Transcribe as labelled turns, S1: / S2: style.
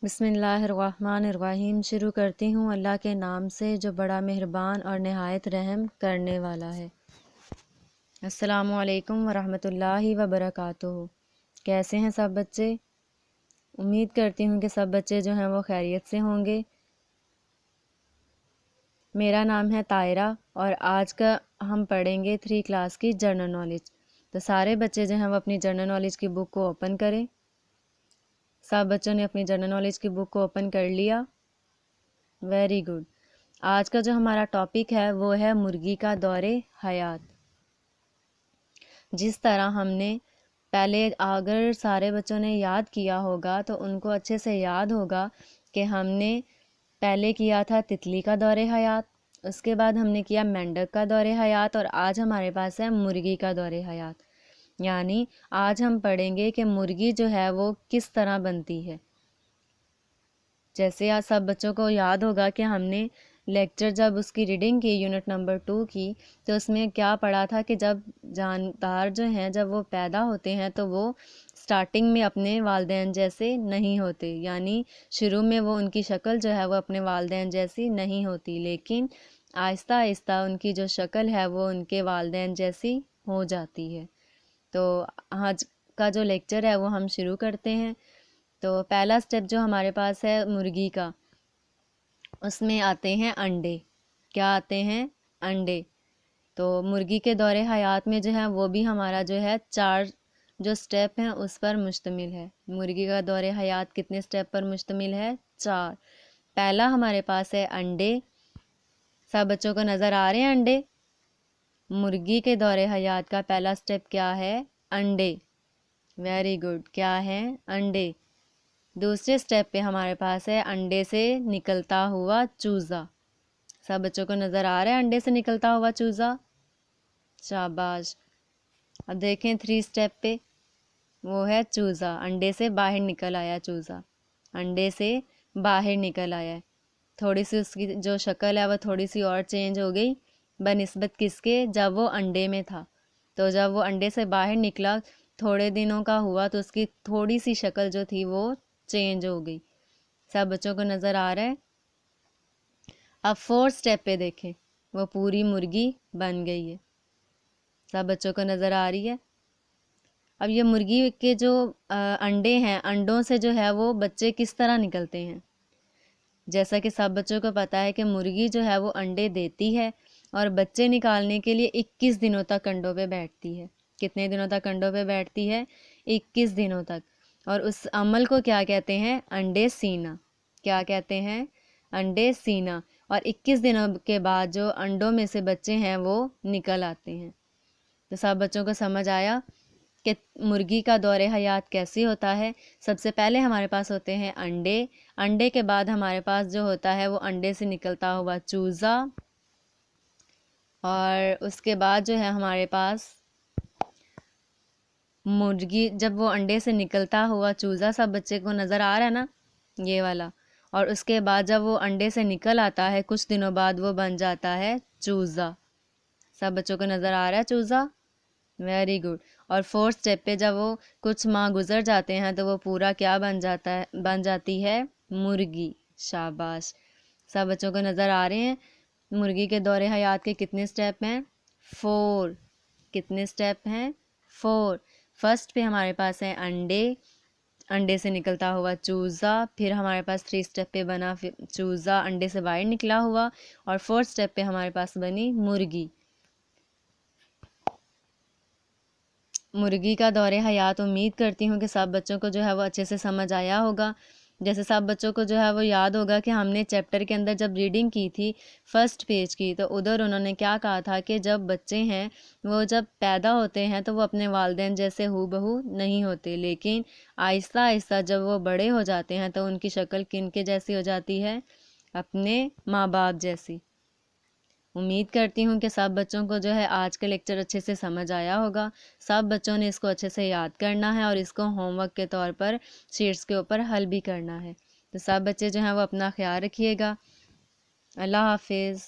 S1: بسم اللہ الرحمن الرحیم۔ شروع کرتی ہوں اللہ کے نام سے جو بڑا مہربان اور نہایت رحم کرنے والا ہے۔ السلام علیکم ورحمۃ اللہ وبرکاتہ۔ کیسے ہیں سب بچے؟ امید کرتی ہوں کہ سب بچے جو ہیں وہ خیریت سے ہوں گے۔ میرا نام ہے طائرہ اور آج کا ہم پڑھیں گے 3 کلاس کی جنرل نالج۔ تو سارے بچے جو ہیں وہ اپنی جنرل نالج کی بک کو اوپن کریں۔ سب بچوں نے اپنی جنرل نالج کی بک کو اوپن کر لیا؟ Very good. آج کا جو ہمارا ٹاپک ہے وہ ہے مرغی کا دور حیات۔ جس طرح ہم نے پہلے اگر سارے بچوں نے یاد کیا ہوگا تو ان کو اچھے سے یاد ہوگا کہ ہم نے پہلے کیا تھا تتلی کا دور حیات، اس کے بعد ہم نے کیا مینڈک کا دور حیات، اور آج ہمارے پاس ہے مرغی کا دور حیات۔ یعنی آج ہم پڑھیں گے کہ مرغی جو ہے وہ کس طرح بنتی ہے۔ جیسے آج سب بچوں کو یاد ہوگا کہ ہم نے لیکچر جب اس کی ریڈنگ کی یونٹ نمبر 2 کی تو اس میں کیا پڑھا تھا کہ جب جاندار جو ہیں جب وہ پیدا ہوتے ہیں تو وہ سٹارٹنگ میں اپنے والدین جیسے نہیں ہوتے، یعنی شروع میں وہ ان کی شکل جو ہے وہ اپنے والدین جیسی نہیں ہوتی، لیکن آہستہ آہستہ ان کی جو شکل ہے وہ ان کے والدین جیسی ہو جاتی ہے۔ تو آج کا جو لیکچر ہے وہ ہم شروع کرتے ہیں۔ تو پہلا سٹیپ جو ہمارے پاس ہے مرغی کا، اس میں آتے ہیں انڈے۔ کیا آتے ہیں؟ انڈے۔ تو مرغی کے دور حیات میں جو ہے وہ بھی ہمارا جو ہے 4 جو سٹیپ ہیں اس پر مشتمل ہے۔ مرغی کا دور حیات کتنے سٹیپ پر مشتمل ہے؟ 4۔ پہلا ہمارے پاس ہے انڈے۔ سب بچوں کو نظر آ رہے ہیں انڈے؟ مرغی کے دور حیات کا پہلا سٹیپ کیا ہے؟ انڈے۔ Very good. کیا ہے؟ انڈے۔ دوسرے سٹیپ پہ ہمارے پاس ہے انڈے سے نکلتا ہوا چوزا۔ سب بچوں کو نظر آ رہا ہے انڈے سے نکلتا ہوا چوزا؟ شاباش۔ اب دیکھیں 3 سٹیپ پہ، وہ ہے چوزا، انڈے سے باہر نکل آیا چوزا، انڈے سے باہر نکل آیا ہے۔ تھوڑی سی اس کی جو شکل ہے وہ تھوڑی سی اور چینج ہو گئی بنسبت کس کے؟ جب وہ انڈے میں تھا۔ تو جب وہ انڈے سے باہر نکلا تھوڑے دنوں کا ہوا تو اس کی تھوڑی سی شکل جو تھی وہ چینج ہو گئی۔ سب بچوں کو نظر آ رہا ہے؟ اب 4 سٹیپ پہ دیکھیں، وہ پوری مرغی بن گئی ہے۔ سب بچوں کو نظر آ رہی ہے؟ اب یہ مرغی کے جو انڈے ہیں، انڈوں سے جو ہے وہ بچے کس طرح نکلتے ہیں؟ جیسا کہ سب بچوں کو پتا ہے کہ مرغی جو ہے وہ انڈے دیتی ہے اور بچے نکالنے کے لیے 21 دنوں تک انڈوں پہ بیٹھتی ہے۔ کتنے دنوں تک انڈوں پہ بیٹھتی ہے؟ 21 دنوں تک۔ اور اس عمل کو کیا کہتے ہیں؟ انڈے سینا۔ کیا کہتے ہیں؟ انڈے سینا۔ اور 21 دنوں کے بعد جو انڈوں میں سے بچے ہیں وہ نکل آتے ہیں۔ تو سب بچوں کو سمجھ آیا کہ مرغی کا دور حیات کیسے ہوتا ہے؟ سب سے پہلے ہمارے پاس ہوتے ہیں انڈے، انڈے کے بعد ہمارے پاس جو ہوتا ہے وہ انڈے سے نکلتا ہوا چوزا، اور اس کے بعد جو ہے ہمارے پاس مرغی، جب وہ انڈے سے نکلتا ہوا چوزا سب بچے کو نظر آ رہا ہے نا، یہ والا، اور اس کے بعد جب وہ انڈے سے نکل آتا ہے کچھ دنوں بعد وہ بن جاتا ہے چوزا۔ سب بچوں کو نظر آ رہا ہے چوزا؟ Very good. اور 4 سٹیپ پہ جب وہ کچھ ماہ گزر جاتے ہیں تو وہ پورا کیا بن جاتا ہے؟ بن جاتی ہے مرغی۔ شاباش۔ سب بچوں کو نظر آ رہے ہیں؟ مرغی کے دور حیات کے کتنے سٹیپ ہیں؟ 4۔ کتنے سٹیپ ہیں؟ 4۔ فرسٹ پہ ہمارے پاس ہے انڈے، انڈے سے نکلتا ہوا چوزا، پھر ہمارے پاس 3 سٹیپ پہ بنا چوزا انڈے سے باہر نکلا ہوا، اور 4 سٹیپ پہ ہمارے پاس بنی مرغی۔ مرغی کا دور حیات امید کرتی ہوں کہ سب بچوں کو جو ہے وہ اچھے سے سمجھ آیا ہوگا۔ جیسے سب بچوں کو جو ہے وہ یاد ہوگا کہ ہم نے چیپٹر کے اندر جب ریڈنگ کی تھی فرسٹ پیج کی تو ادھر انہوں نے کیا کہا تھا کہ جب بچے ہیں وہ جب پیدا ہوتے ہیں تو وہ اپنے والدین جیسے ہو بہو نہیں ہوتے، لیکن آہستہ آہستہ جب وہ بڑے ہو جاتے ہیں تو ان کی شکل کن کے جیسی ہو جاتی ہے؟ اپنے ماں باپ جیسی۔ امید کرتی ہوں کہ سب بچوں کو جو ہے آج کا لیکچر اچھے سے سمجھ آیا ہوگا۔ سب بچوں نے اس کو اچھے سے یاد کرنا ہے اور اس کو ہوم ورک کے طور پر شیٹس کے اوپر حل بھی کرنا ہے۔ تو سب بچے جو ہیں وہ اپنا خیال رکھیے گا۔ اللہ حافظ۔